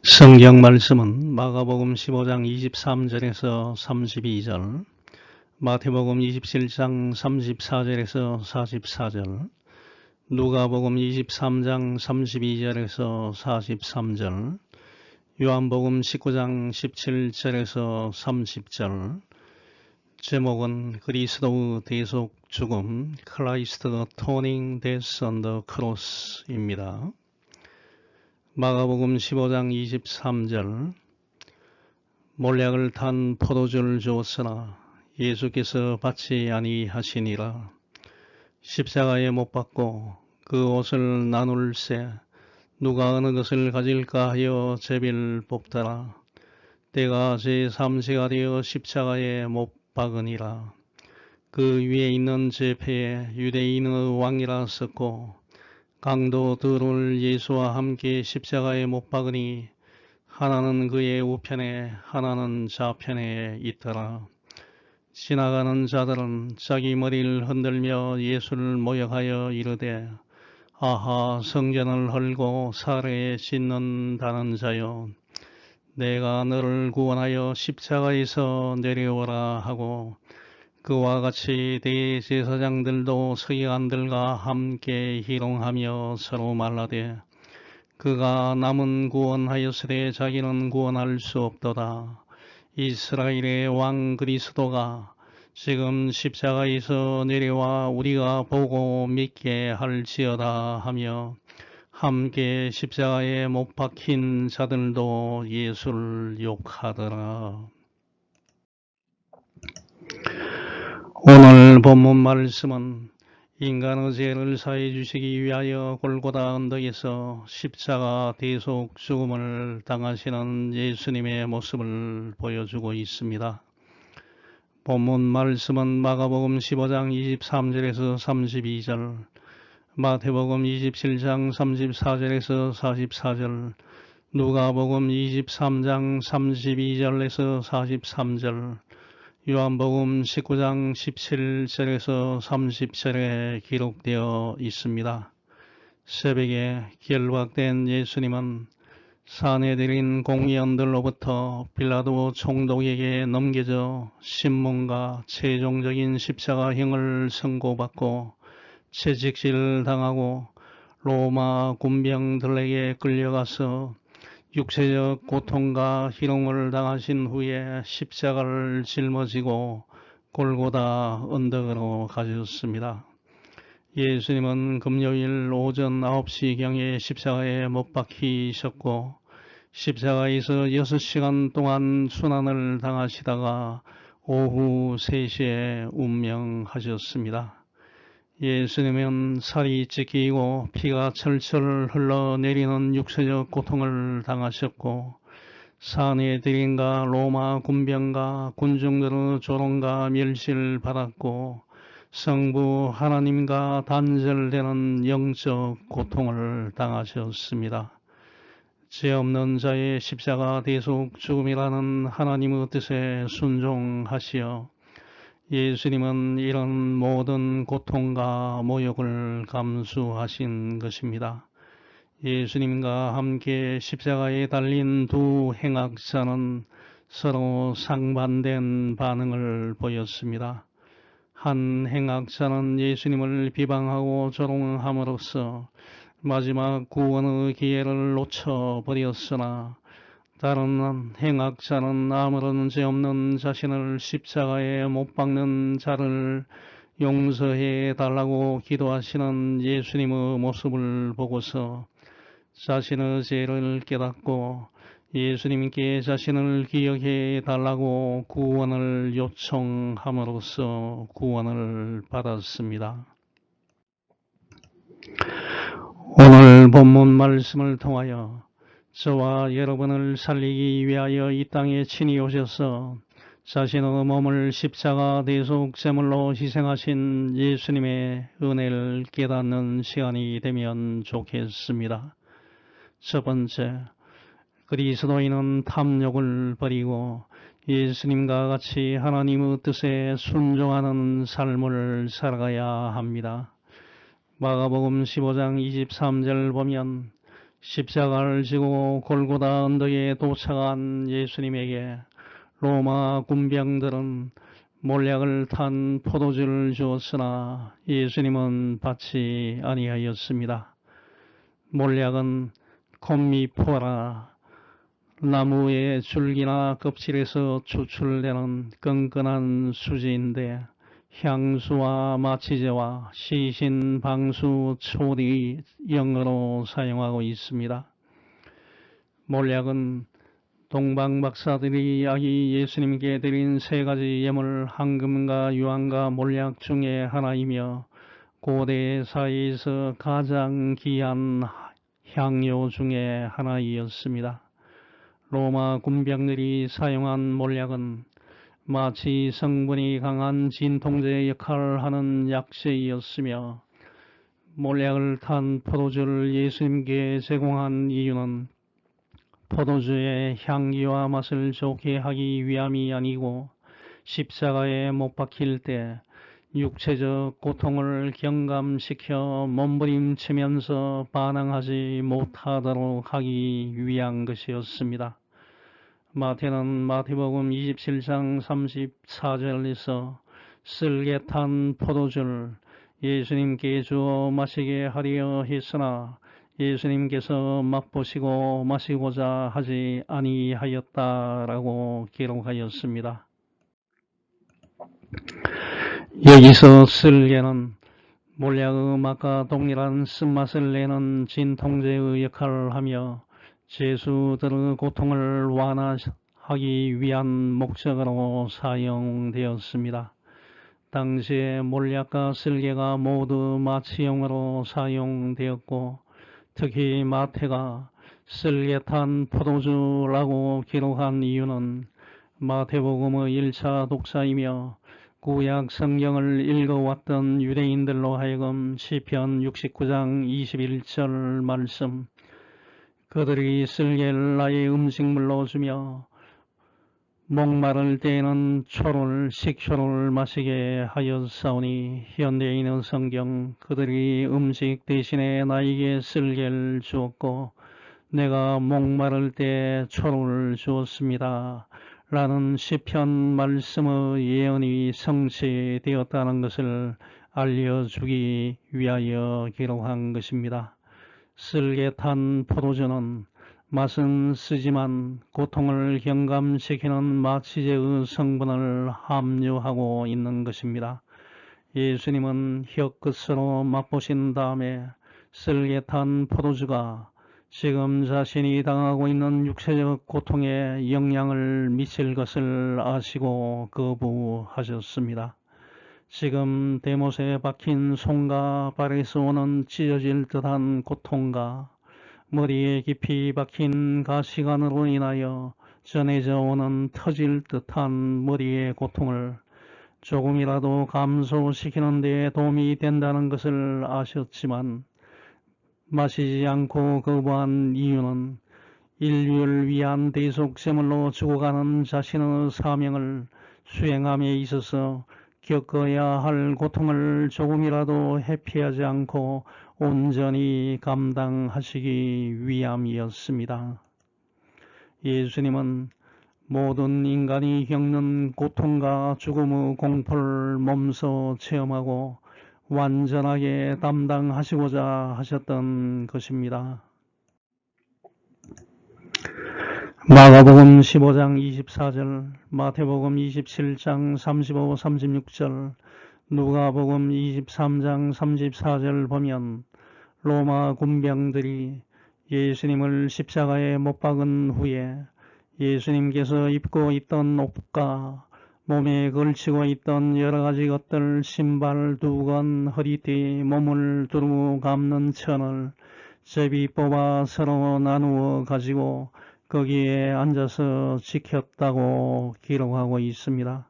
성경 말씀은 마가복음 15장 23절에서 32절, 마태복음 27장 34절에서 44절, 누가복음 23장 32절에서 43절, 요한복음 19장 17절에서 30절, 제목은 그리스도의 대속 죽음, Christ atoning death on the cross입니다. 마가복음 15장 23절, 몰약을 탄 포도주를 주었으나 예수께서 받지 아니하시니라. 십자가에 못 박고 그 옷을 나눌세 누가 어느 것을 가질까 하여 제비를 뽑더라. 때가 제3세가 되어 십자가에 못 박으니라. 그 위에 있는 제패에 유대인의 왕이라 썼고 강도 둘을 예수와 함께 십자가에 못 박으니 하나는 그의 우편에 하나는 좌편에 있더라. 지나가는 자들은 자기 머리를 흔들며 예수를 모욕하여 이르되 아하, 성전을 헐고 사례에 씻는다는 자여, 내가 너를 구원하여 십자가에서 내려오라 하고 그와 같이 대제사장들도 서기관들과 함께 희롱하며 서로 말하되 그가 남은 구원하였으되 자기는 구원할 수 없도다. 이스라엘의 왕 그리스도가 지금 십자가에서 내려와 우리가 보고 믿게 할지어다 하며 함께 십자가에 못 박힌 자들도 예수를 욕하더라. 오늘 본문 말씀은 인간의 죄를 사해 주시기 위하여 골고다 언덕에서 십자가 대속 죽음을 당하시는 예수님의 모습을 보여주고 있습니다. 본문 말씀은 마가복음 15장 23절에서 32절, 마태복음 27장 34절에서 44절, 누가복음 23장 32절에서 43절, 요한복음 19장 17절에서 30절에 기록되어 있습니다. 새벽에 결박된 예수님은 사내들인 공의원들로부터 빌라도 총독에게 넘겨져 신문과 최종적인 십자가형을 선고받고 채찍질 당하고 로마 군병들에게 끌려가서 육체적 고통과 희롱을 당하신 후에 십자가를 짊어지고 골고다 언덕으로 가셨습니다. 예수님은 금요일 오전 9시경에 십자가에 못 박히셨고 십자가에서 6시간 동안 순환을 당하시다가 오후 3시에 운명하셨습니다. 예수님은 살이 찢기고 피가 철철 흘러내리는 육체적 고통을 당하셨고 사내들인과 로마 군병과 군중들의 조롱과 멸시를 받았고 성부 하나님과 단절되는 영적 고통을 당하셨습니다. 죄 없는 자의 십자가 대속 죽음이라는 하나님의 뜻에 순종하시어 예수님은 이런 모든 고통과 모욕을 감수하신 것입니다. 예수님과 함께 십자가에 달린 두 행악자는 서로 상반된 반응을 보였습니다. 한 행악자는 예수님을 비방하고 조롱함으로써 마지막 구원의 기회를 놓쳐버렸으나 다른 행악자는 아무런 죄 없는 자신을 십자가에 못 박는 자를 용서해 달라고 기도하시는 예수님의 모습을 보고서 자신의 죄를 깨닫고 예수님께 자신을 기억해 달라고 구원을 요청함으로써 구원을 받았습니다. 오늘 본문 말씀을 통하여 저와 여러분을 살리기 위하여 이 땅에 친히 오셔서 자신의 몸을 십자가 대속 제물로 희생하신 예수님의 은혜를 깨닫는 시간이 되면 좋겠습니다. 첫 번째, 그리스도인은 탐욕을 버리고 예수님과 같이 하나님의 뜻에 순종하는 삶을 살아가야 합니다. 마가복음 15장 23절 보면 십자가를 지고 골고다 언덕에 도착한 예수님에게 로마 군병들은 몰약을 탄 포도주를 주었으나 예수님은 받지 아니하였습니다. 몰약은 콤미포라, 나무의 줄기나 껍질에서 추출되는 끈끈한 수지인데 향수와 마취제와 시신, 방수, 초리 영어로 사용하고 있습니다. 몰약은 동방 박사들이 아기 예수님께 드린 세 가지 예물, 황금과 유황과 몰약 중에 하나이며 고대 사이에서 가장 귀한 향료 중에 하나이었습니다. 로마 군병들이 사용한 몰약은 마치 성분이 강한 진통제 역할을 하는 약재이었으며 몰약을 탄 포도주를 예수님께 제공한 이유는 포도주의 향기와 맛을 좋게 하기 위함이 아니고 십자가에 못 박힐 때 육체적 고통을 경감시켜 몸부림치면서 반항하지 못하도록 하기 위한 것이었습니다. 마태는 마태복음 27장 34절에서 쓸개 탄 포도주를 예수님께 주어 마시게 하려 했으나 예수님께서 맛보시고 마시고자 하지 아니하였다라고 기록하였습니다. 여기서 쓸개는 몰약의 맛과 동일한 쓴맛을 내는 진통제의 역할을 하며 죄수들의 고통을 완화하기 위한 목적으로 사용되었습니다. 당시에 몰약과 쓸개가 모두 마취용으로 사용되었고 특히 마태가 쓸개 탄 포도주라고 기록한 이유는 마태복음의 1차 독자이며 구약 성경을 읽어왔던 유대인들로 하여금 시편 69장 21절 말씀, 그들이 쓸개를 나의 음식물로 주며 목마를 때에는 식초를 마시게 하였사오니, 현대인의 성경, 그들이 음식 대신에 나에게 쓸개를 주었고 내가 목마를 때 초를 주었습니다 라는 시편 말씀의 예언이 성취되었다는 것을 알려주기 위하여 기록한 것입니다. 쓸개 탄 포도주는 맛은 쓰지만 고통을 경감시키는 마취제의 성분을 함유하고 있는 것입니다. 예수님은 혀끝으로 맛보신 다음에 쓸개 탄 포도주가 지금 자신이 당하고 있는 육체적 고통에 영향을 미칠 것을 아시고 거부하셨습니다. 지금 대못에 박힌 손과 발에서 오는 찢어질 듯한 고통과 머리에 깊이 박힌 가시관으로 인하여 전해져 오는 터질 듯한 머리의 고통을 조금이라도 감소시키는 데 도움이 된다는 것을 아셨지만 마시지 않고 거부한 이유는 인류를 위한 대속제물로 죽어가는 자신의 사명을 수행함에 있어서 겪어야 할 고통을 조금이라도 회피하지 않고 온전히 감당하시기 위함이었습니다. 예수님은 모든 인간이 겪는 고통과 죽음의 공포를 몸소 체험하고 완전하게 담당하시고자 하셨던 것입니다. 마가복음 15장 24절, 마태복음 27장 35, 36절, 누가복음 23장 34절 보면 로마 군병들이 예수님을 십자가에 못 박은 후에 예수님께서 입고 있던 옷과 몸에 걸치고 있던 여러 가지 것들, 신발 2건, 허리띠, 몸을 두루 감는 천을 제비 뽑아 서로 나누어 가지고 거기에 앉아서 지켰다고 기록하고 있습니다.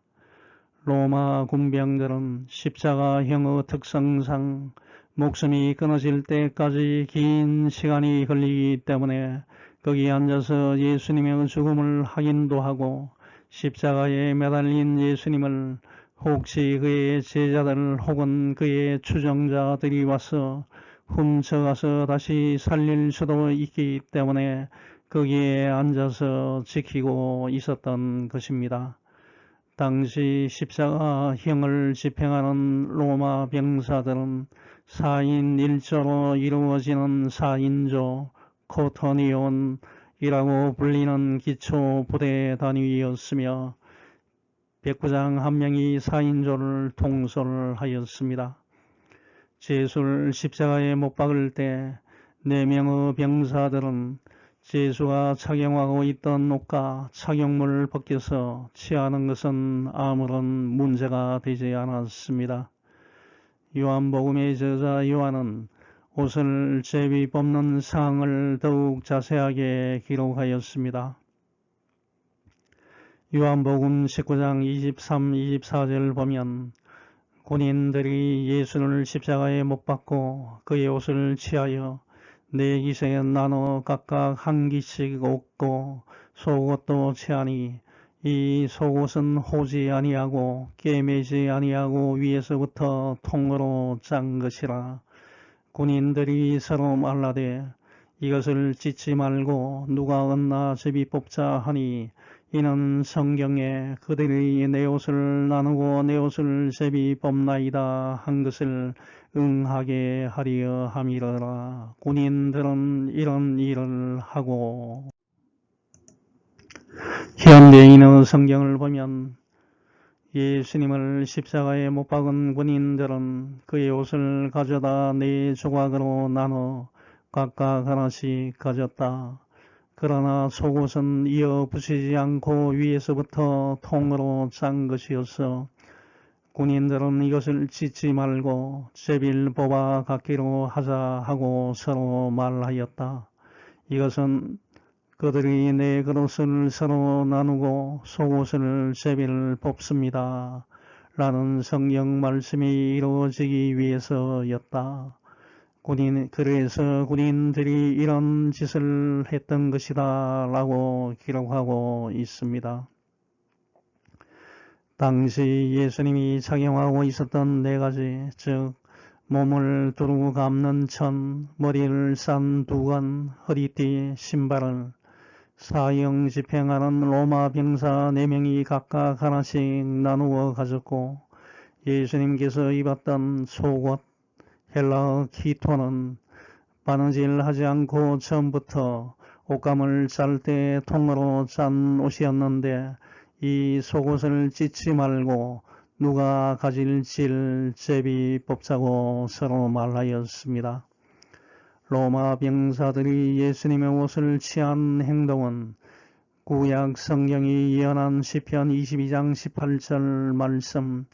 로마 군병들은 십자가형의 특성상 목숨이 끊어질 때까지 긴 시간이 걸리기 때문에 거기 앉아서 예수님의 죽음을 확인도 하고 십자가에 매달린 예수님을 혹시 그의 제자들 혹은 그의 추종자들이 와서 훔쳐가서 다시 살릴 수도 있기 때문에 거기에 앉아서 지키고 있었던 것입니다. 당시 십자가형을 집행하는 로마 병사들은 4인 1조로 이루어지는 4인조 코터니온이라고 불리는 기초부대 단위였으며 백부장 한 명이 4인조를 통솔 하였습니다. 제수를 십자가에 못 박을 때 4명의 병사들은 제수가 착용하고 있던 옷과 착용물을 벗겨서 취하는 것은 아무런 문제가 되지 않았습니다. 요한복음의 저자 요한은 옷을 제비 뽑는 상황을 더욱 자세하게 기록하였습니다. 요한복음 19장 23, 24절 보면 군인들이 예수를 십자가에 못 박고 그의 옷을 취하여 4기세에 나눠 각각 한 기씩 얻고 속옷도 취하니 이 속옷은 호지 아니하고 꿰매지 아니하고 위에서부터 통으로 짠 것이라. 군인들이 서로 말라되 이것을 찢지 말고 누가 얻나 제비 뽑자 하니 이는 성경에 그들이 내 옷을 나누고 내 옷을 제비 뽑나이다 한 것을 응하게 하려 함이라. 군인들은 이런 일을 하고 현대인의 성경을 보면 예수님을 십자가에 못 박은 군인들은 그의 옷을 가져다 4조각으로 나눠 각각 하나씩 가졌다. 그러나 속옷은 이어 붙이지 않고 위에서부터 통으로 짠 것이었어. 군인들은 이것을 찢지 말고 제비를 뽑아 갖기로 하자 하고 서로 말하였다. 이것은 그들이 내 그릇을 서로 나누고 속옷을 제비를 뽑습니다. 라는 성경 말씀이 이루어지기 위해서였다. 그래서 군인들이 이런 짓을 했던 것이다 라고 기록하고 있습니다. 당시 예수님이 착용하고 있었던 4가지, 즉 몸을 두루 감는 천, 머리를 싼 두건, 허리띠, 신발을 사형 집행하는 로마 병사 4명이 각각 하나씩 나누어 가졌고 예수님께서 입었던 속옷, 헬라어 키토는 바느질하지 않고 처음부터 옷감을 짤 때 통으로 짠 옷이었는데 이 속옷을 찢지 말고 누가 가질 질 제비 뽑자고 서로 말하였습니다. 로마 병사들이 예수님의 옷을 취한 행동은 구약 성경이 예언한 시편 22장 18절 말씀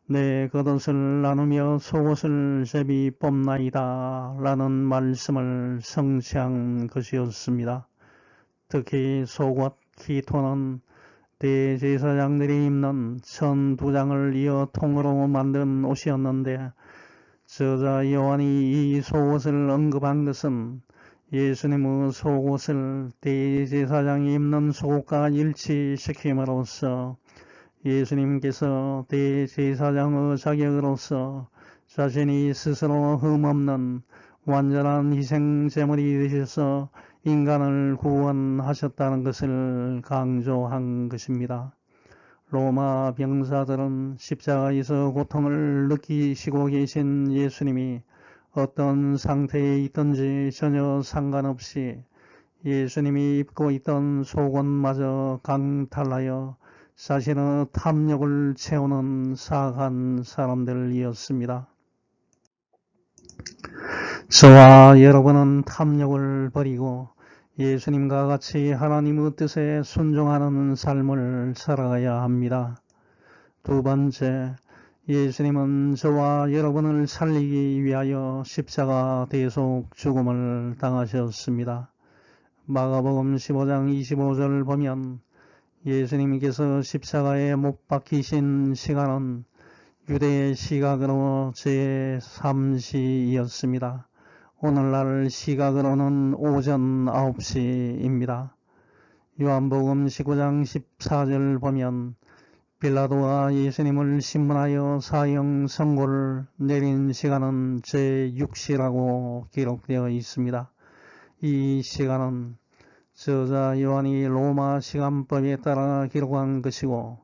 내 겉옷을 나누며 속옷을 제비 뽑나이다 라는 말씀을 성취한 것이었습니다. 특히 속옷 키토는 대제사장들이 입는 천 2장을 이어 통으로 만든 옷이었는데 저자 요한이 이 속옷을 언급한 것은 예수님의 속옷을 대제사장이 입는 속옷과 일치시킴으로써 예수님께서 대제사장의 자격으로서 자신이 스스로 흠없는 완전한 희생제물이 되셔서 인간을 구원하셨다는 것을 강조한 것입니다. 로마 병사들은 십자가에서 고통을 느끼시고 계신 예수님이 어떤 상태에 있든지 전혀 상관없이 예수님이 입고 있던 속옷마저 강탈하여 자신의 탐욕을 채우는 사악한 사람들이었습니다. 저와 여러분은 탐욕을 버리고 예수님과 같이 하나님의 뜻에 순종하는 삶을 살아가야 합니다. 2번째, 예수님은 저와 여러분을 살리기 위하여 십자가 대속 죽음을 당하셨습니다. 마가복음 15장 25절 보면 예수님께서 십자가에 못 박히신 시간은 유대의 시각으로 제3시였습니다. 오늘날 시각으로는 오전 9시입니다. 요한복음 19장 14절 보면 빌라도가 예수님을 신문하여 사형 선고를 내린 시간은 제6시라고 기록되어 있습니다. 이 시간은 저자 요한이 로마 시간법에 따라 기록한 것이고,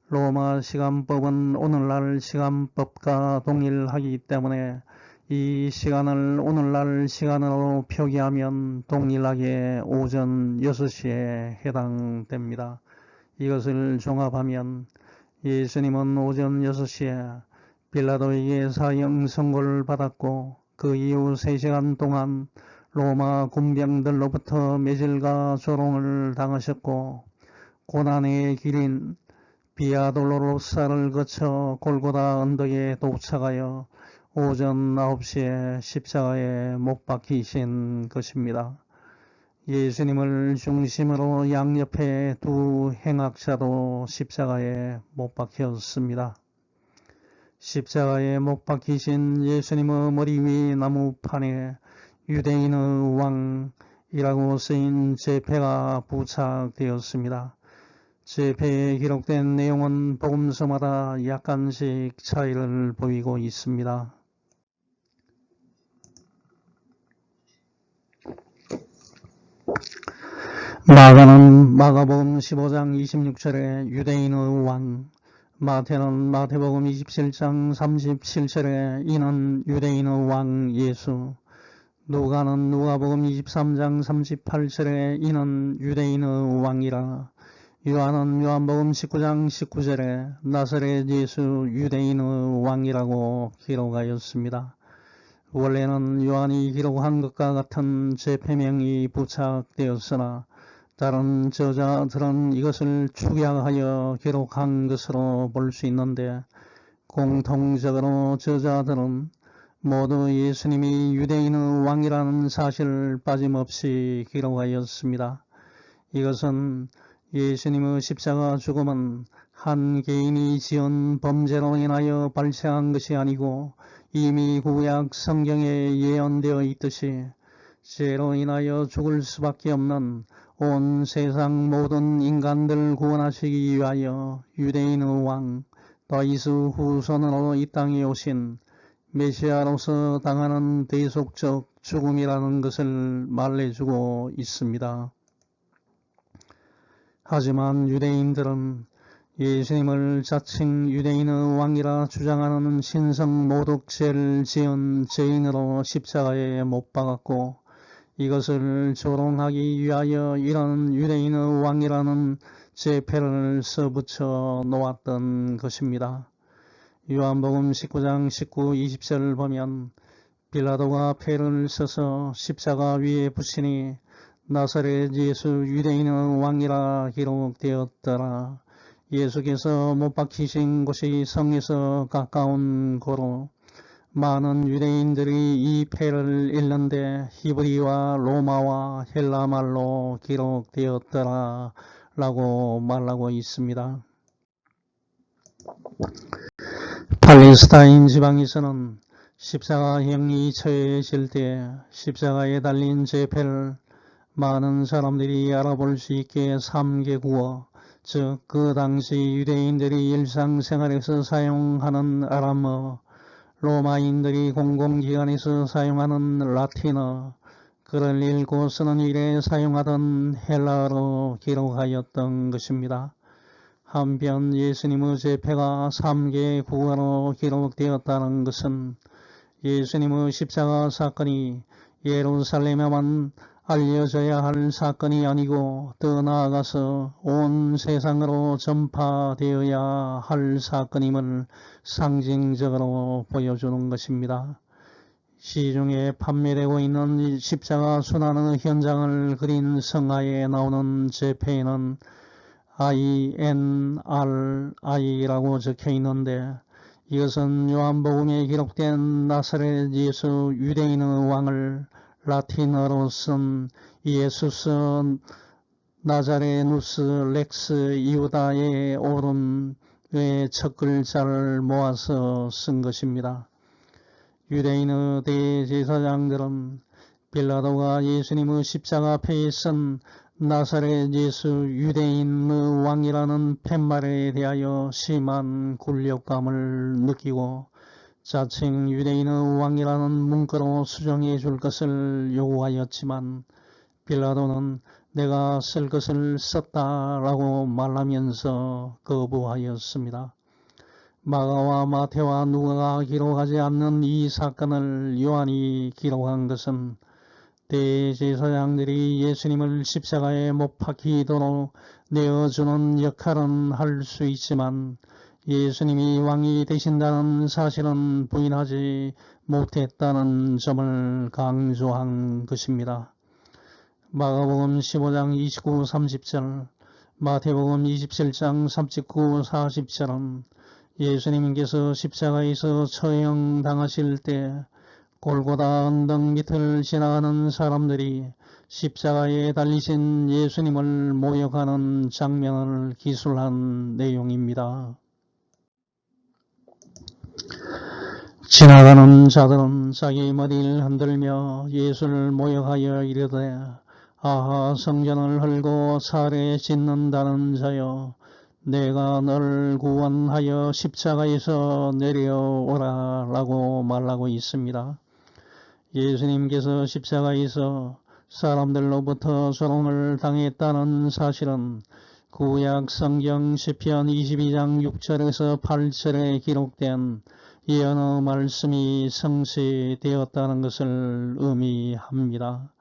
로마 시간법은 오늘날 시간법과 동일하기 때문에 이 시간을 오늘날 시간으로 표기하면 동일하게 오전 6시에 해당됩니다. 이것을 종합하면 예수님은 오전 6시에 빌라도에게 사형 선고를 받았고, 그 이후 3시간 동안 로마 군병들로부터 매질과 조롱을 당하셨고, 고난의 길인 비아 돌로로사를 거쳐 골고다 언덕에 도착하여 오전 9시에 십자가에 못 박히신 것입니다. 예수님을 중심으로 양옆에 두 행악자도 십자가에 못 박혔습니다. 십자가에 못 박히신 예수님의 머리 위 나무판에 유대인의 왕이라고 쓰인 제패가 부착되었습니다. 제패에 기록된 내용은 복음서마다 약간씩 차이를 보이고 있습니다. 마가는 마가복음 15장 26절에 유대인의 왕, 마태는 마태복음 27장 37절에 이는 유대인의 왕 예수, 누가는 누가복음 23장 38절에 이는 유대인의 왕이라, 요한은 요한복음 19장 19절에 나사렛 예수 유대인의 왕이라고 기록하였습니다. 원래는 요한이 기록한 것과 같은 제패명이 부착되었으나 다른 저자들은 이것을 축약하여 기록한 것으로 볼 수 있는데, 공통적으로 저자들은 모두 예수님이 유대인의 왕이라는 사실을 빠짐없이 기록하였습니다. 이것은 예수님의 십자가 죽음은 한 개인이 지은 범죄로 인하여 발생한 것이 아니고 이미 구약 성경에 예언되어 있듯이 죄로 인하여 죽을 수밖에 없는 온 세상 모든 인간들 구원하시기 위하여 유대인의 왕 다윗의 후손으로 이 땅에 오신 메시아로서 당하는 대속적 죽음이라는 것을 말해주고 있습니다. 하지만 유대인들은 예수님을 자칭 유대인의 왕이라 주장하는 신성 모독죄를 지은 죄인으로 십자가에 못 박았고, 이것을 조롱하기 위하여 이런 유대인의 왕이라는 제패를 써붙여 놓았던 것입니다. 요한복음 19장 19, 20절을 보면 빌라도가 패를 써서 십자가 위에 붙이니 나사렛 예수 유대인의 왕이라 기록되었더라. 예수께서 못 박히신 곳이 성에서 가까운 고로 많은 유대인들이 이 패를 읽는데 히브리와 로마와 헬라말로 기록되었더라 라고 말하고 있습니다. 팔레스타인 지방에서는 십자가형이 처해질 때 십자가에 달린 제패를 많은 사람들이 알아볼 수 있게 3개국어, 즉 그 당시 유대인들이 일상생활에서 사용하는 아람어, 로마인들이 공공기관에서 사용하는 라틴어, 글을 읽고 쓰는 일에 사용하던 헬라어로 기록하였던 것입니다. 한편 예수님의 제패가 3개 국어로 기록되었다는 것은 예수님의 십자가 사건이 예루살렘에만 알려져야 할 사건이 아니고 더 나아가서 온 세상으로 전파되어야 할 사건임을 상징적으로 보여주는 것입니다. 시중에 판매되고 있는 십자가 순환의 현장을 그린 성화에 나오는 제패에는 INRI라고 적혀 있는데, 이것은 요한복음에 기록된 나사렛 예수 유대인의 왕을 라틴어로 쓴 예수스 나자레누스 렉스 이우다의 오름의 첫 글자를 모아서 쓴 것입니다. 유대인의 대제사장들은 빌라도가 예수님의 십자가 패에 쓴 나사렛 예수 유대인의 왕이라는 팻말에 대하여 심한 굴욕감을 느끼고 자칭 유대인의 왕이라는 문구로 수정해 줄 것을 요구하였지만 빌라도는 내가 쓸 것을 썼다라고 말하면서 거부하였습니다. 마가와 마태와 누가가 기록하지 않는 이 사건을 요한이 기록한 것은 대제사장들이 예수님을 십자가에 못 박히도록 내어주는 역할은 할 수 있지만 예수님이 왕이 되신다는 사실은 부인하지 못했다는 점을 강조한 것입니다. 마가복음 15장 29, 30절, 마태복음 27장 39, 40절은 예수님께서 십자가에서 처형당하실 때 골고다 언덕 밑을 지나가는 사람들이 십자가에 달리신 예수님을 모욕하는 장면을 기술한 내용입니다. 지나가는 자들은 자기 머리를 흔들며 예수를 모욕하여 이르되 아하 성전을 헐고 살에 찢는다는 자여 내가 너를 구원하여 십자가에서 내려오라 라고 말하고 있습니다. 예수님께서 십자가에서 사람들로부터 조롱을 당했다는 사실은 구약 성경 시편 22장 6절에서 8절에 기록된 예언의 말씀이 성취되었다는 것을 의미합니다.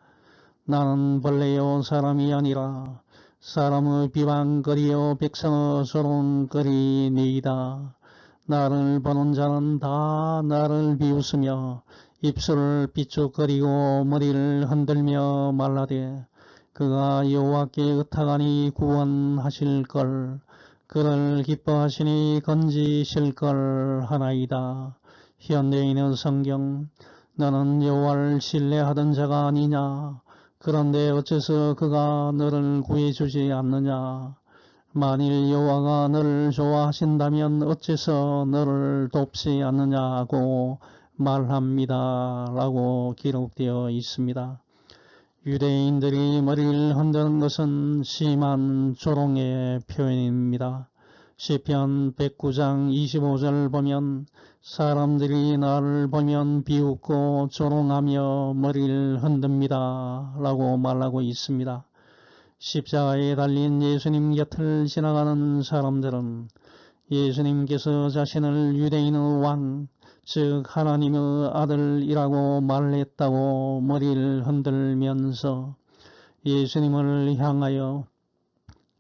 나는 벌레요 사람이 아니라 사람의 비방거리요 백성의 조롱거리니이다. 나를 보는 자는 다 나를 비웃으며 입술을 삐죽거리고 머리를 흔들며 말하되 그가 여호와께 의탁하니 구원하실걸 그를 기뻐하시니 건지실걸 하나이다. 현대인의 성경 너는 여호와를 신뢰하던 자가 아니냐 그런데 어째서 그가 너를 구해주지 않느냐 만일 여호와가 너를 좋아하신다면 어째서 너를 돕지 않느냐고 말합니다 라고 기록되어 있습니다. 유대인들이 머리를 흔드는 것은 심한 조롱의 표현입니다. 시편 109장 25절 보면 사람들이 나를 보면 비웃고 조롱하며 머리를 흔듭니다 라고 말하고 있습니다. 십자가에 달린 예수님 곁을 지나가는 사람들은 예수님께서 자신을 유대인의 왕, 즉 하나님의 아들이라고 말했다고 머리를 흔들면서 예수님을 향하여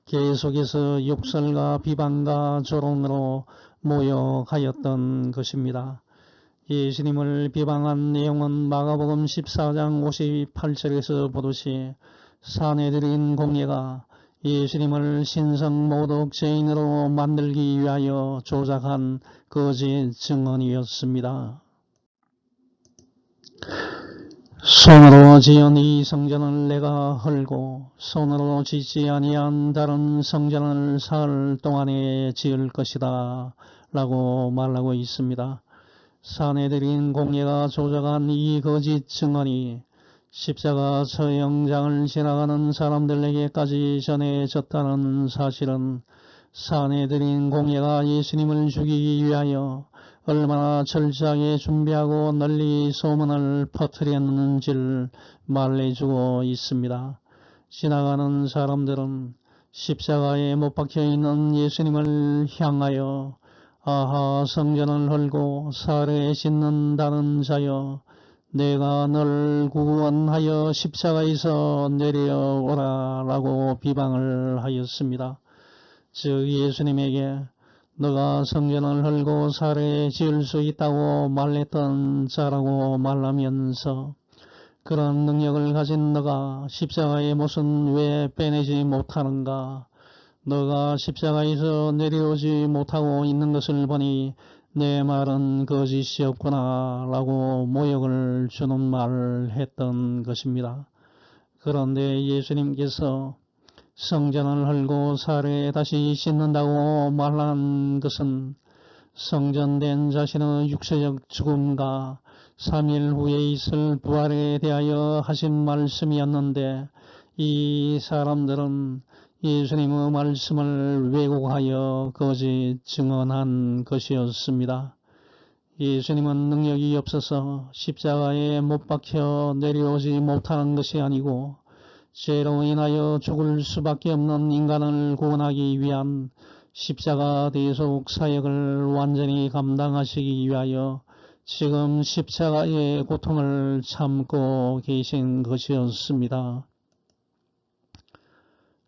계속해서 욕설과 비방과 조롱으로 모욕하였던 것입니다. 예수님을 비방한 내용은 마가복음 14장 58절에서 보듯이 사내들인 공예가 예수님을 신성모독죄인으로 만들기 위하여 조작한 거짓 증언이었습니다. 손으로 지은 이 성전을 내가 헐고 손으로 짓지 아니한 다른 성전을 사흘 동안에 지을 것이다 라고 말하고 있습니다. 사내들인 공예가 조작한 이 거짓 증언이 십자가 처형장을 지나가는 사람들에게까지 전해졌다는 사실은 사내들인 공예가 예수님을 죽이기 위하여 얼마나 철저하게 준비하고 널리 소문을 퍼뜨렸는지를 말해주고 있습니다. 지나가는 사람들은 십자가에 못 박혀있는 예수님을 향하여 아하 성전을 헐고 살에 씻는다는 자여 내가 너를 구원하여 십자가에서 내려오라 라고 비방을 하였습니다. 즉 예수님에게 너가 성전을 헐고 살에 지을 수 있다고 말했던 자라고 말하면서 그런 능력을 가진 너가 십자가의 못은 왜 빼내지 못하는가? 너가 십자가에서 내려오지 못하고 있는 것을 보니 내 말은 거짓이었구나 라고 모욕을 주는 말을 했던 것입니다. 그런데 예수님께서 성전을 헐고 살에 다시 씻는다고 말한 것은 성전된 자신의 육체적 죽음과 3일 후에 있을 부활에 대하여 하신 말씀이었는데 이 사람들은 예수님의 말씀을 왜곡하여 거짓 증언한 것이었습니다. 예수님은 능력이 없어서 십자가에 못 박혀 내려오지 못하는 것이 아니고 죄로 인하여 죽을 수밖에 없는 인간을 구원하기 위한 십자가 대속 사역을 완전히 감당하시기 위하여 지금 십자가의 고통을 참고 계신 것이었습니다.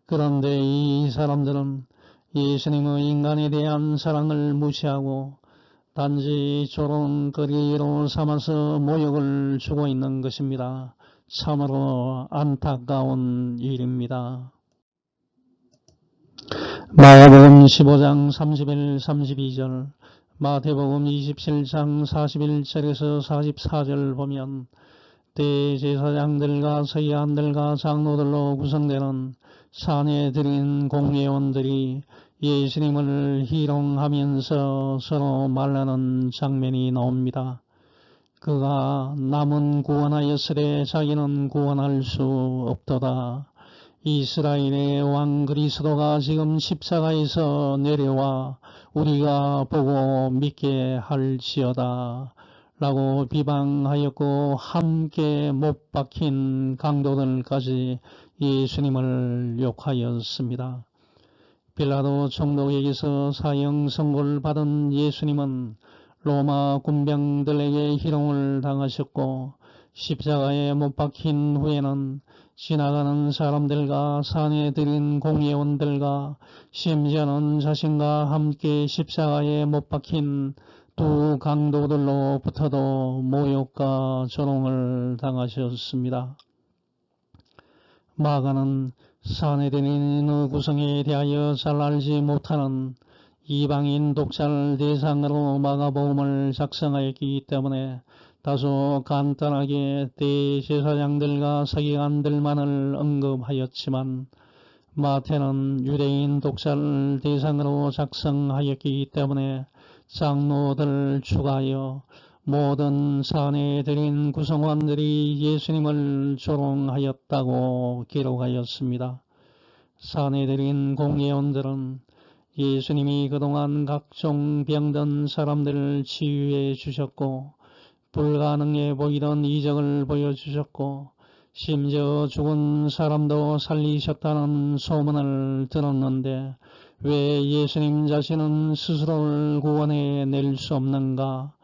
그런데 이 사람들은 예수님의 인간에 대한 사랑을 무시하고 단지 조롱거리로 삼아서 모욕을 주고 있는 것입니다. 참으로 안타까운 일입니다. 마가복음 15장 31, 32절, 마태복음 27장 41절에서 44절 보면 대제사장들과 서기관들과 장로들로 구성되는 산헤드린 공회원들이 예수님을 희롱하면서 서로 말하는 장면이 나옵니다. 그가 남은 구원하였으되 자기는 구원할 수 없도다. 이스라엘의 왕 그리스도가 지금 십자가에서 내려와 우리가 보고 믿게 할지어다 라고 비방하였고 함께 못 박힌 강도들까지 예수님을 욕하였습니다. 빌라도 총독에게서 사형 선고를 받은 예수님은 로마 군병들에게 희롱을 당하셨고 십자가에 못 박힌 후에는 지나가는 사람들과 산헤드린 공회원들과 심지어는 자신과 함께 십자가에 못 박힌 두 강도들로부터도 모욕과 조롱을 당하셨습니다. 마가는 산헤드린의 구성에 대하여 잘 알지 못하는 이방인 독자를 대상으로 마가복음을 작성하였기 때문에 다소 간단하게 대제사장들과 서기관들만을 언급하였지만 마태는 유대인 독자를 대상으로 작성하였기 때문에 장로들을 추가하여 모든 산헤드린 구성원들이 예수님을 조롱하였다고 기록하였습니다. 산헤드린 공회원들은 예수님이 그동안 각종 병든 사람들을 치유해 주셨고 불가능해 보이던 이적을 보여주셨고 심지어 죽은 사람도 살리셨다는 소문을 들었는데 왜 예수님 자신은 스스로를 구원해 낼 수 없는가?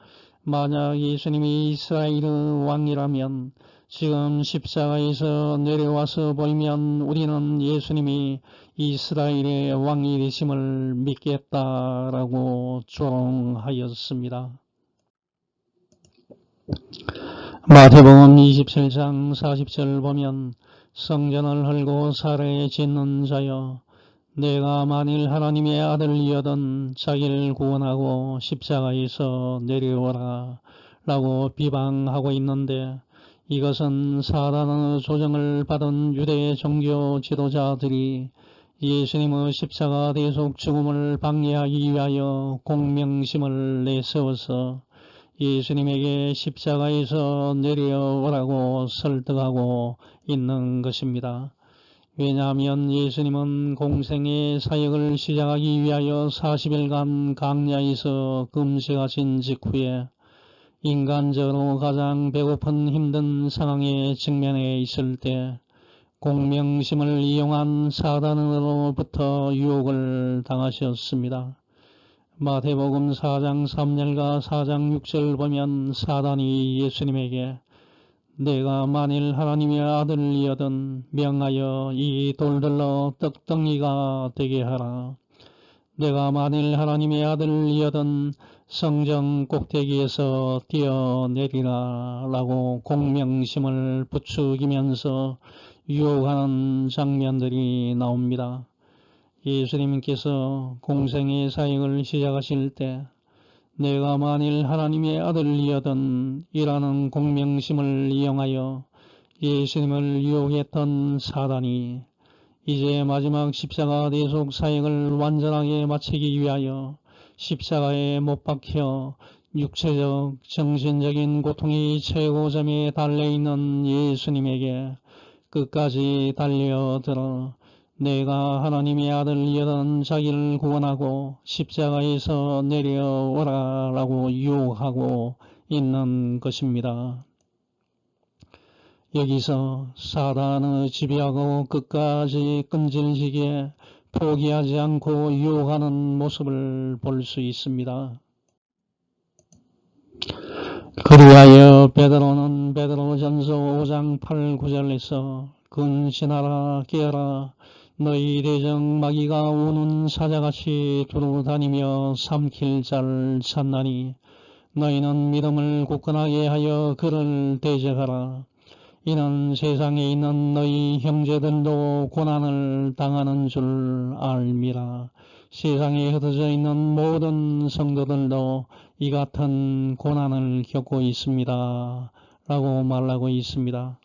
만약 예수님이 이스라엘의 왕이라면 지금 십자가에서 내려와서 보이면 우리는 예수님이 이스라엘의 왕이 되심을 믿겠다라고 조롱하였습니다. 마태복음 27장 40절 보면 성전을 헐고 살해 짓는 자여 내가 만일 하나님의 아들이여든 자기를 구원하고 십자가에서 내려오라 라고 비방하고 있는데 이것은 사단의 조정을 받은 유대 종교 지도자들이 예수님의 십자가 대속 죽음을 방해하기 위하여 공명심을 내세워서 예수님에게 십자가에서 내려오라고 설득하고 있는 것입니다. 왜냐하면 예수님은 공생의 사역을 시작하기 위하여 40일간 강야에서 금식하신 직후에 인간적으로 가장 배고픈 힘든 상황에 직면해 있을 때 공명심을 이용한 사단으로부터 유혹을 당하셨습니다. 마태복음 4장 3절과 4장 6절 보면 사단이 예수님에게 내가 만일 하나님의 아들이여든 명하여 이 돌들로 떡덩이가 되게 하라. 내가 만일 하나님의 아들이여든 성전 꼭대기에서 뛰어내리라 라고 공명심을 부추기면서 유혹하는 장면들이 나옵니다. 예수님께서 공생의 사역을 시작하실 때 내가 만일 하나님의 아들이여든 이라는 공명심을 이용하여 예수님을 유혹했던 사단이 이제 마지막 십자가 대속 사역을 완전하게 마치기 위하여 십자가에 못 박혀 육체적, 정신적인 고통이 최고점에 달려 있는 예수님에게 끝까지 달려들어 내가 하나님의 아들이었던 자기를 구원하고 십자가에서 내려오라 라고 유혹하고 있는 것입니다. 여기서 사단의 지배하고 끝까지 끈질기게 포기하지 않고 유혹하는 모습을 볼 수 있습니다. 그리하여 베드로는 베드로전서 5장 8, 9절에서 근신하라 깨어라 너희 대적 마귀가 우는 사자같이 두루다니며 삼킬 자를 찾나니 너희는 믿음을 굳건하게 하여 그를 대적하라. 이는 세상에 있는 너희 형제들도 고난을 당하는 줄 알미라. 세상에 흩어져 있는 모든 성도들도 이 같은 고난을 겪고 있습니다. 라고 말하고 있습니다.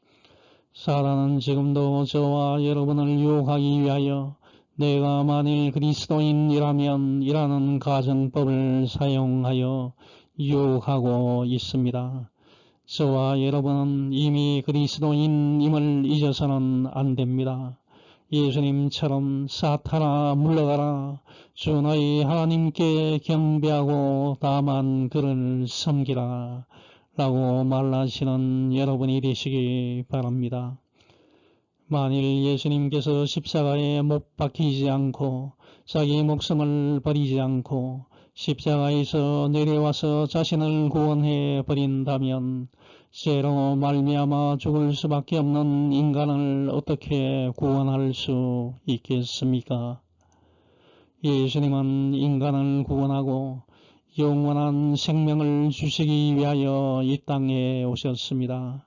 사단은 지금도 저와 여러분을 유혹하기 위하여 내가 만일 그리스도인이라면 이라는 가정법을 사용하여 유혹하고 있습니다. 저와 여러분은 이미 그리스도인임을 잊어서는 안 됩니다. 예수님처럼 사탄아 물러가라. 주 너희 하나님께 경배하고 다만 그를 섬기라. 라고 말하시는 여러분이 되시기 바랍니다. 만일 예수님께서 십자가에 못 박히지 않고 자기 목숨을 버리지 않고 십자가에서 내려와서 자신을 구원해 버린다면 죄로 말미암아 죽을 수밖에 없는 인간을 어떻게 구원할 수 있겠습니까? 예수님은 인간을 구원하고 영원한 생명을 주시기 위하여 이 땅에 오셨습니다.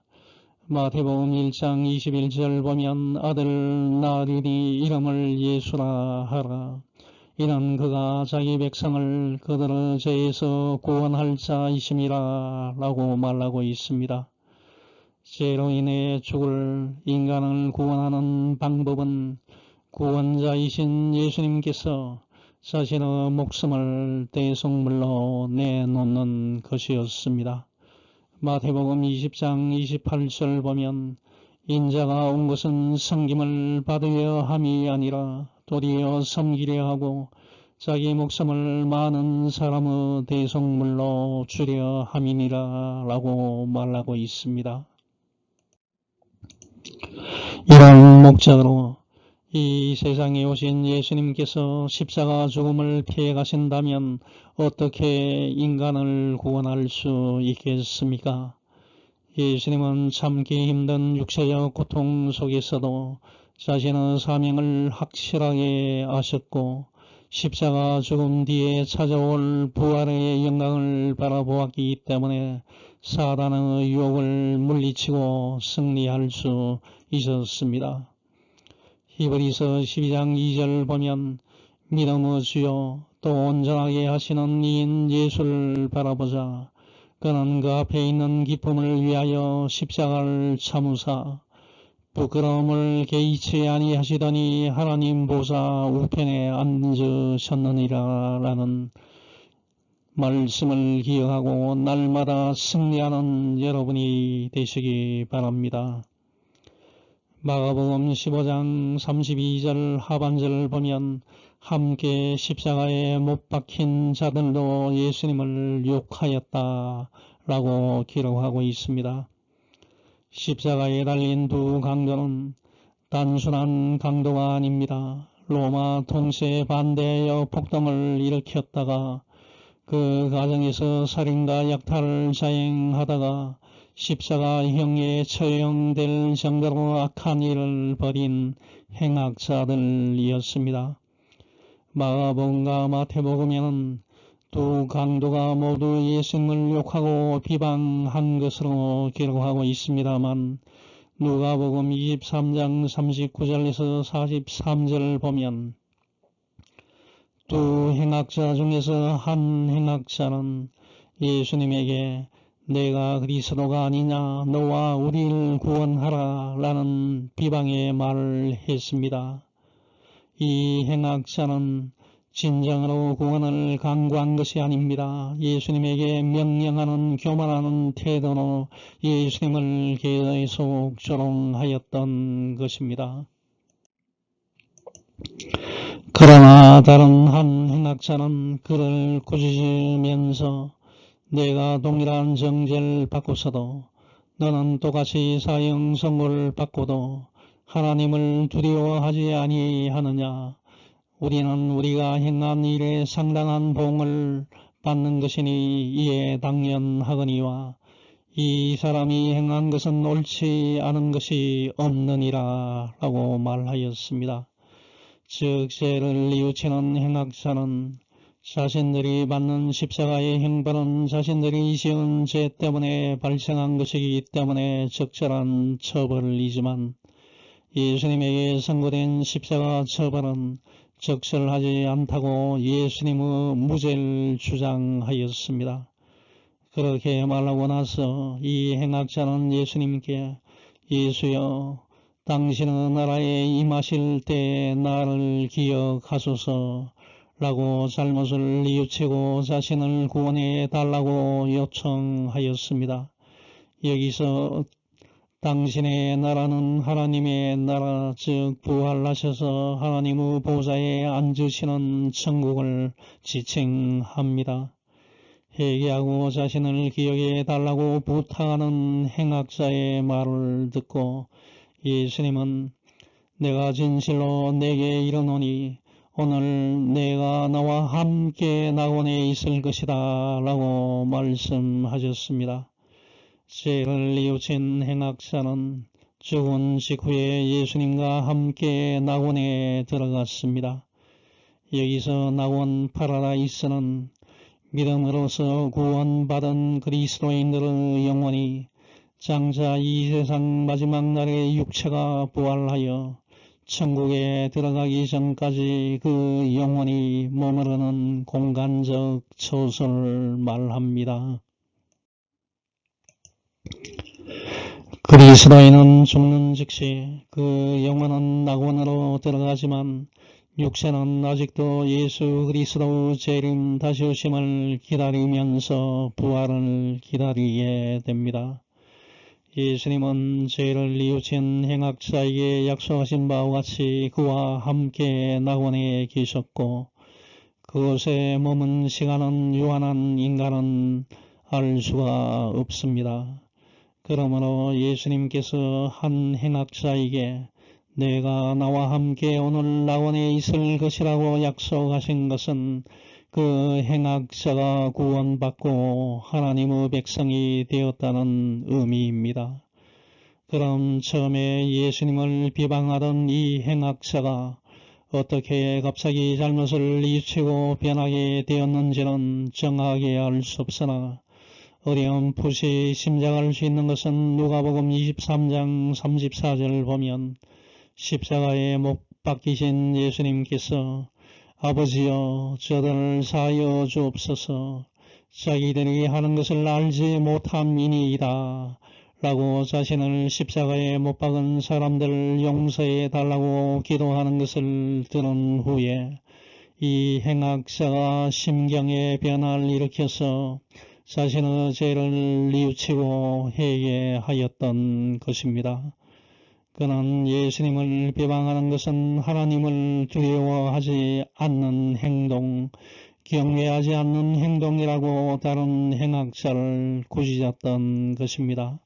마태복음 1장 21절 보면 아들 낳으리니 이름을 예수라 하라. 이는 그가 자기 백성을 그들의 죄에서 구원할 자이심이라 라고 말하고 있습니다. 죄로 인해 죽을 인간을 구원하는 방법은 구원자이신 예수님께서 자신의 목숨을 대속물로 내놓는 것이었습니다. 마태복음 20장 28절 보면 인자가 온 것은 섬김을 받으려 함이 아니라 도리어 섬기려 하고 자기 목숨을 많은 사람의 대속물로 주려 함이니라 라고 말하고 있습니다. 이런 목적으로 이 세상에 오신 예수님께서 십자가 죽음을 피해 가신다면 어떻게 인간을 구원할 수 있겠습니까? 예수님은 참기 힘든 육체적 고통 속에서도 자신의 사명을 확실하게 아셨고 십자가 죽음 뒤에 찾아올 부활의 영광을 바라보았기 때문에 사단의 유혹을 물리치고 승리할 수 있었습니다. 히브리서 12장 2절 보면 믿음의 주요 또 온전하게 하시는 이인 예수를 바라보자. 그는 그 앞에 있는 기쁨을 위하여 십자가를 참으사 부끄러움을 개의치 아니하시더니 하나님 보좌 우편에 앉으셨느니라 라는 말씀을 기억하고 날마다 승리하는 여러분이 되시기 바랍니다. 마가복음 15장 32절 하반절을 보면 함께 십자가에 못 박힌 자들도 예수님을 욕하였다 라고 기록하고 있습니다. 십자가에 달린 두 강도는 단순한 강도가 아닙니다. 로마 통치에 반대하여 폭동을 일으켰다가 그 과정에서 살인과 약탈을 자행하다가 십자가형에 처형될 정도로 악한 일을 벌인 행악자들이었습니다. 마가복음과 마태복음에는 두 강도가 모두 예수님을 욕하고 비방한 것으로 기록하고 있습니다만 누가복음 23장 39절에서 43절을 보면 두 행악자 중에서 한 행악자는 예수님에게 내가 그리스도가 아니냐 너와 우리를 구원하라 라는 비방의 말을 했습니다. 이 행악자는 진정으로 구원을 강구한 것이 아닙니다. 예수님에게 명령하는 교만하는 태도로 예수님을 계속 조롱하였던 것입니다. 그러나 다른 한 행악자는 그를 꾸짖으면서 내가 동일한 정죄를 받고서도 너는 똑같이 사형 선고를 받고도 하나님을 두려워하지 아니하느냐. 우리는 우리가 행한 일에 상당한 보응을 받는 것이니 이에 당연하거니와 이 사람이 행한 것은 옳지 않은 것이 없느니라 라고 말하였습니다. 즉 죄를 뉘우치는 행악자는 자신들이 받는 십자가의 형벌은 자신들이 지은 죄 때문에 발생한 것이기 때문에 적절한 처벌이지만 예수님에게 선고된 십자가 처벌은 적절하지 않다고 예수님의 무죄를 주장하였습니다. 그렇게 말하고 나서 이 행악자는 예수님께 예수여 당신의 나라에 임하실 때 나를 기억하소서 라고 잘못을 뉘우치고 자신을 구원해 달라고 요청하였습니다. 여기서 당신의 나라는 하나님의 나라, 즉 부활하셔서 하나님의 보좌에 앉으시는 천국을 지칭합니다. 회개하고 자신을 기억해 달라고 부탁하는 행악자의 말을 듣고 예수님은 내가 진실로 내게 이르노니 오늘 내가 나와 함께 낙원에 있을 것이다 라고 말씀하셨습니다. 죄를 뉘우친 행악자는 죽은 직후에 예수님과 함께 낙원에 들어갔습니다. 여기서 낙원 파라다이스는 믿음으로서 구원받은 그리스도인들의 영혼이 장차 이 세상 마지막 날에 육체가 부활하여 천국에 들어가기 전까지 그 영혼이 머무르는 공간적 처소를 말합니다. 그리스도인은 죽는 즉시 그 영혼은 낙원으로 들어가지만 육체는 아직도 예수 그리스도의 재림 다시 오심을 기다리면서 부활을 기다리게 됩니다. 예수님은 죄를 뉘우친 행악자에게 약속하신 바와 같이 그와 함께 낙원에 계셨고 그곳에 머문 시간은 유한한 인간은 알 수가 없습니다. 그러므로 예수님께서 한 행악자에게 내가 나와 함께 오늘 낙원에 있을 것이라고 약속하신 것은 그 행악자가 구원받고 하나님의 백성이 되었다는 의미입니다. 그럼 처음에 예수님을 비방하던 이 행악자가 어떻게 갑자기 잘못을 뉘우치고 변하게 되었는지는 정확하게 알 수 없으나 어렴풋이 짐작할 수 있는 것은 누가복음 23장 34절을 보면 십자가에 못 박히신 예수님께서 아버지여 저들을 사하여 주옵소서 자기들이 하는 것을 알지 못함이니이다 라고 자신을 십자가에 못 박은 사람들을 용서해 달라고 기도하는 것을 들은 후에 이 행악자가 심경의 변화를 일으켜서 자신의 죄를 뉘우치고 회개하였던 것입니다. 그는 예수님을 비방하는 것은 하나님을 두려워하지 않는 행동, 경외하지 않는 행동이라고 다른 행악자를 꾸짖었던 것입니다.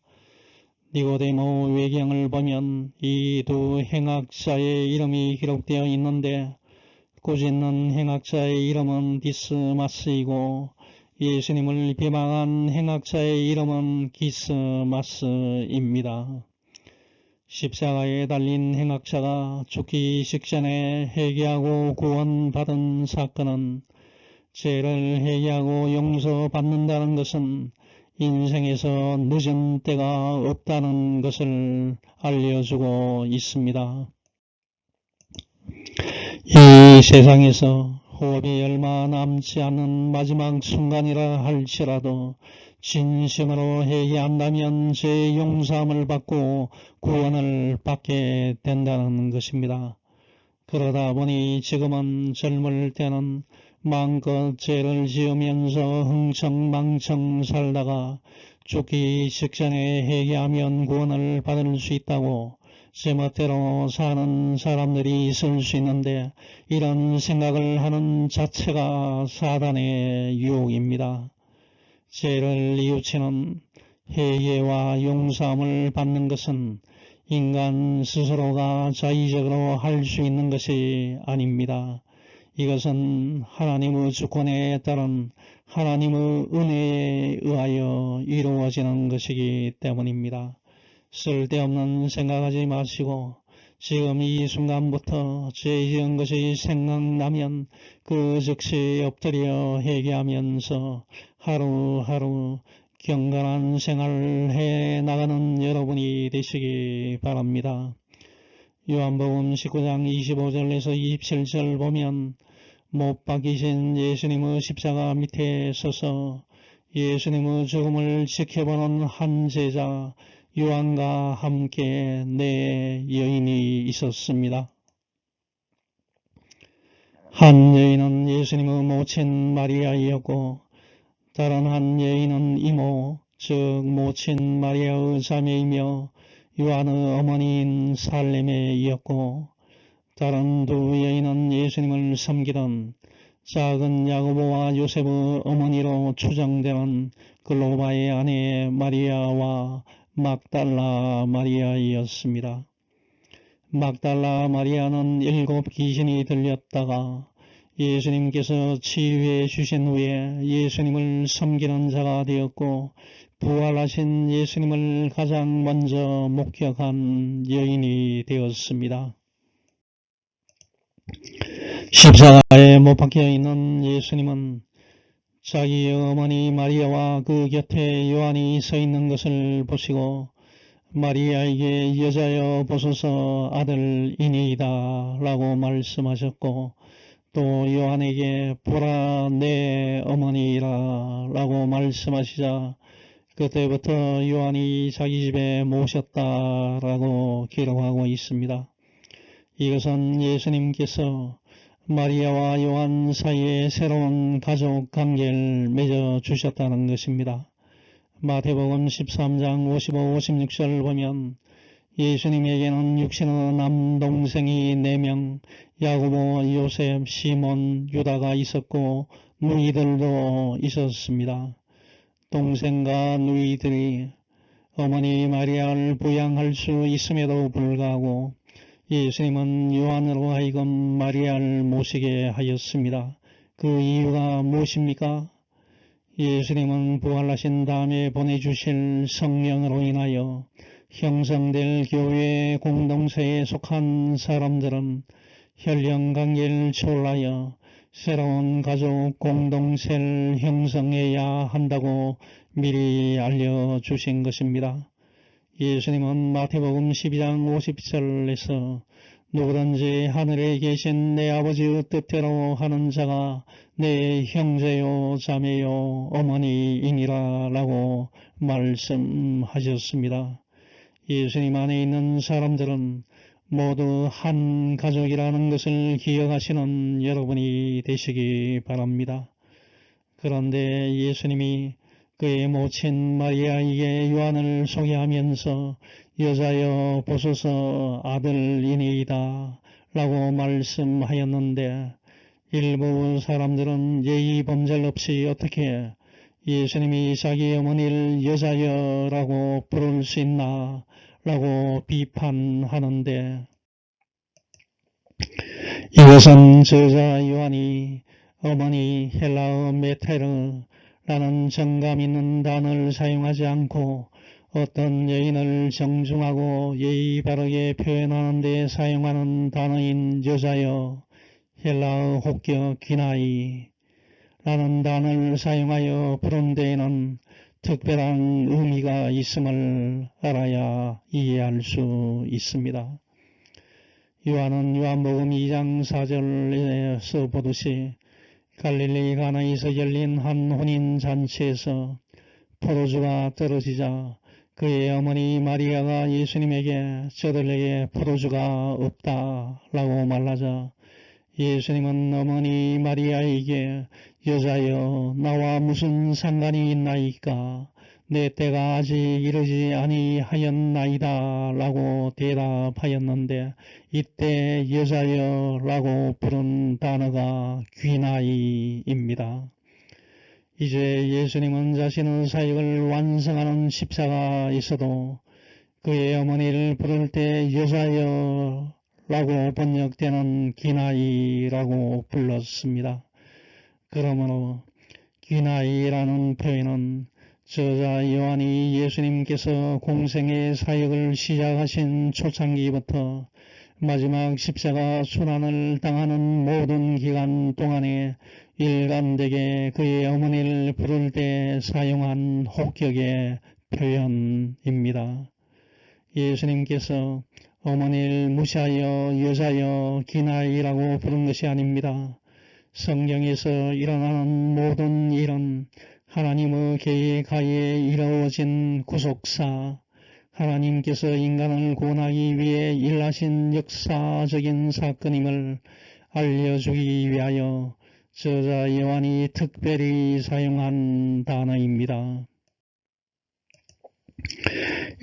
니고데모 외경을 보면 이 두 행악자의 이름이 기록되어 있는데 꾸짖는 행악자의 이름은 디스마스이고 예수님을 비방한 행악자의 이름은 기스마스입니다. 십자가에 달린 행악자가 죽기 직전에 회개하고 구원받은 사건은 죄를 회개하고 용서받는다는 것은 인생에서 늦은 때가 없다는 것을 알려주고 있습니다. 이 세상에서 호흡이 얼마 남지 않은 마지막 순간이라 할지라도 진심으로 회개한다면 죄 용서함을 받고 구원을 받게 된다는 것입니다. 그러다 보니 지금은 젊을 때는 마음껏 죄를 지으면서 흥청망청 살다가 죽기 직전에 회개하면 구원을 받을 수 있다고 제멋대로 사는 사람들이 있을 수 있는데, 이런 생각을 하는 자체가 사단의 유혹입니다. 죄를 뉘우치는 회개와 용서함을 받는 것은 인간 스스로가 자의적으로 할 수 있는 것이 아닙니다. 이것은 하나님의 주권에 따른 하나님의 은혜에 의하여 이루어지는 것이기 때문입니다. 쓸데없는 생각하지 마시고 지금 이 순간부터 죄 지은 것이 생각나면 그 즉시 엎드려 회개하면서 하루하루 경건한 생활을 해 나가는 여러분이 되시기 바랍니다. 요한복음 19장 25절에서 27절 보면 못 박이신 예수님의 십자가 밑에 서서 예수님의 죽음을 지켜보는 한 제자 요한과 함께 네 여인이 있었습니다. 한 여인은 예수님의 모친 마리아이었고 다른 한 여인은 이모, 즉 모친 마리아의 자매이며 요한의 어머니인 살레메이었고, 다른 두 여인은 예수님을 섬기던 작은 야고보와 요셉의 어머니로 추정되는 글로바의 아내 마리아와 막달라 마리아이었습니다. 막달라 마리아는 7 귀신이 들렸다가 예수님께서 치유해 주신 후에 예수님을 섬기는 자가 되었고, 부활하신 예수님을 가장 먼저 목격한 여인이 되었습니다. 십자가에 못 박혀 있는 예수님은 자기 어머니 마리아와 그 곁에 요한이 서 있는 것을 보시고 마리아에게 여자여 보소서 아들이니이다 라고 말씀하셨고, 또 요한에게 보라 내 어머니라 라고 말씀하시자 그때부터 요한이 자기 집에 모셨다 라고 기록하고 있습니다. 이것은 예수님께서 마리아와 요한 사이에 새로운 가족 관계를 맺어 주셨다는 것입니다. 마태복음 13장 55, 56절을 보면 예수님에게는 육신의 남동생이 4명, 야고보, 요셉, 시몬, 유다가 있었고 누이들도 있었습니다. 동생과 누이들이 어머니 마리아를 부양할 수 있음에도 불구하고 예수님은 요한으로 하여금 마리아를 모시게 하였습니다. 그 이유가 무엇입니까? 예수님은 부활하신 다음에 보내주실 성령으로 인하여 형성될 교회 공동체에 속한 사람들은 혈연관계를 초월하여 새로운 가족 공동체를 형성해야 한다고 미리 알려주신 것입니다. 예수님은 마태복음 12장 50절에서 누구든지 하늘에 계신 내 아버지의 뜻대로 하는 자가 내 형제요 자매요 어머니이니라 라고 말씀하셨습니다. 예수님 안에 있는 사람들은 모두 한 가족이라는 것을 기억하시는 여러분이 되시기 바랍니다. 그런데 예수님이 그의 모친 마리아에게 요한을 소개하면서 여자여 보소서 아들이니이다 라고 말씀하였는데, 일부 사람들은 예의 범절 없이 어떻게 예수님이 자기 어머니를 여자여라고 부를 수 있나 라고 비판하는데, 이것은 저자 요한이 어머니 헬라어 메테르라는 정감 있는 단어를 사용하지 않고 어떤 여인을 정중하고 예의 바르게 표현하는 데 사용하는 단어인 여자여, 헬라어 혹격 기나이 라는 단어를 사용하여 부른 데에는 특별한 의미가 있음을 알아야 이해할 수 있습니다. 요한은 요한복음 2장 4절에서 보듯이 갈릴리 가나에서 열린 한 혼인잔치에서 포도주가 떨어지자 그의 어머니 마리아가 예수님에게 저들에게 포도주가 없다 라고 말하자 예수님은 어머니 마리아에게 여자여 나와 무슨 상관이 있나이까 내 때가 아직 이르지 아니하였나이다 라고 대답하였는데 이때 여자여 라고 부른 단어가 귀나이입니다. 이제 예수님은 자신의 사역을 완성하는 십자가 있어도 그의 어머니를 부를 때 여자여 라고 번역되는 기나이라고 불렀습니다. 그러므로 기나이라는 표현은 저자 요한이 예수님께서 공생의 사역을 시작하신 초창기부터 마지막 십자가 순환을 당하는 모든 기간 동안에 일관되게 그의 어머니를 부를 때 사용한 혹격의 표현입니다. 예수님께서 어머니를 무시하여 여자여 기나이라고 부른 것이 아닙니다. 성경에서 일어나는 모든 일은 하나님의 계획하에 이루어진 구속사, 하나님께서 인간을 구원하기 위해 일하신 역사적인 사건임을 알려주기 위하여 저자 요한이 특별히 사용한 단어입니다.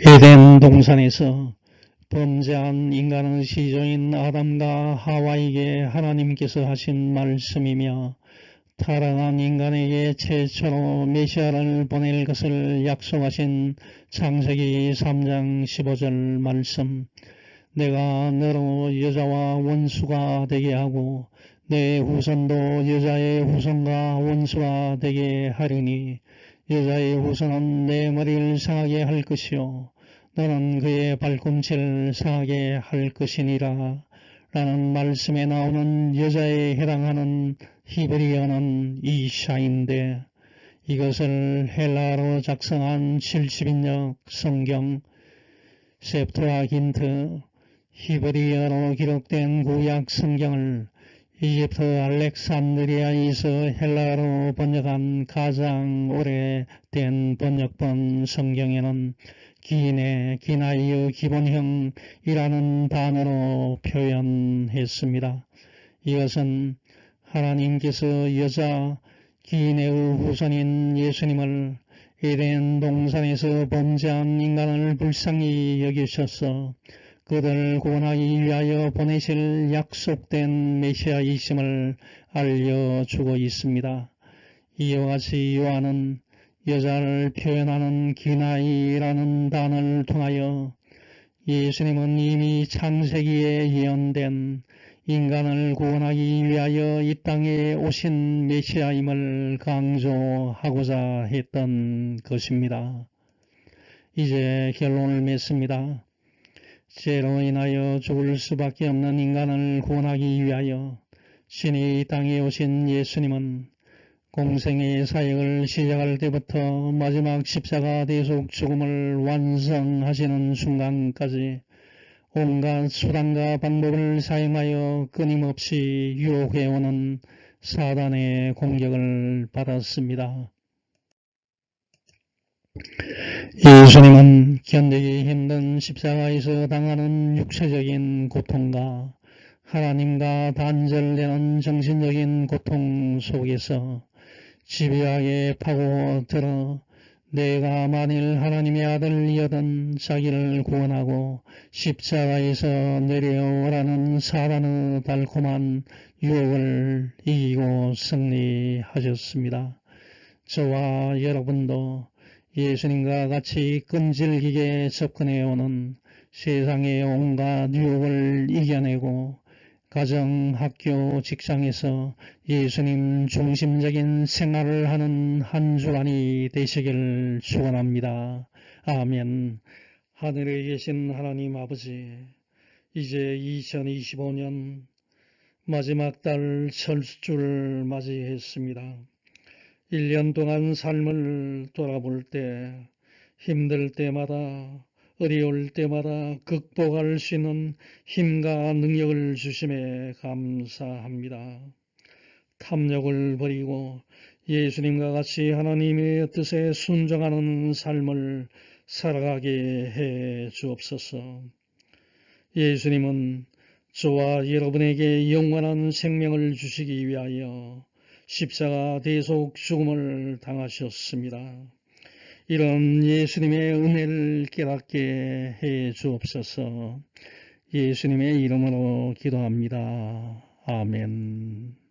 에덴 동산에서 범죄한 인간의 시조인 아담과 하와에게 하나님께서 하신 말씀이며 타락한 인간에게 최초로 메시아를 보낼 것을 약속하신 창세기 3장 15절 말씀 내가 너로 여자와 원수가 되게 하고 내 후손도 여자의 후손과 원수가 되게 하리니 여자의 후손은 내 머리를 상하게 할 것이요 너는 그의 발꿈치를 상하게 할 것이니라 라는 말씀에 나오는 여자에 해당하는 히브리어는 이샤인데 이것을 헬라어로 작성한 70인역 성경 septuagin트 히브리어로 기록된 구약 성경을 이집트 알렉산드리아에서 헬라어로 번역한 가장 오래된 번역본 성경에는 기인의 기나이의 기본형이라는 단어로 표현했습니다. 이것은 하나님께서 여자 기인의 후손인 예수님을 에덴 동산에서 범죄한 인간을 불쌍히 여기셔서 그들을 구원하기 위하여 보내실 약속된 메시아이심을 알려주고 있습니다. 이와 같이 요한은 여자를 표현하는 기나이라는 단어를 통하여 예수님은 이미 창세기에 예언된 인간을 구원하기 위하여 이 땅에 오신 메시아임을 강조하고자 했던 것입니다. 이제 결론을 맺습니다. 죄로 인하여 죽을 수밖에 없는 인간을 구원하기 위하여 신이 이 땅에 오신 예수님은 공생의 사역을 시작할 때부터 마지막 십자가 대속 죽음을 완성하시는 순간까지 온갖 수단과 방법을 사용하여 끊임없이 유혹해오는 사단의 공격을 받았습니다. 예수님은 견디기 힘든 십자가에서 당하는 육체적인 고통과 하나님과 단절되는 정신적인 고통 속에서 집요하게 파고들어 내가 만일 하나님의 아들이여든 자기를 구원하고 십자가에서 내려오라는 사단의 달콤한 유혹을 이기고 승리하셨습니다. 저와 여러분도 예수님과 같이 끈질기게 접근해오는 세상의 온갖 유혹을 이겨내고 가정, 학교, 직장에서 예수님 중심적인 생활을 하는 한 주간이 되시길 축원합니다. 아멘. 하늘에 계신 하나님 아버지, 이제 2025년 마지막 달 철수를 맞이했습니다. 1년 동안 삶을 돌아볼 때 힘들 때마다 어려울 때마다 극복할 수 있는 힘과 능력을 주심에 감사합니다. 탐욕을 버리고 예수님과 같이 하나님의 뜻에 순종하는 삶을 살아가게 해 주옵소서. 예수님은 저와 여러분에게 영원한 생명을 주시기 위하여 십자가 대속 죽음을 당하셨습니다. 이런 예수님의 은혜를 깨닫게 해 주옵소서. 예수님의 이름으로 기도합니다. 아멘.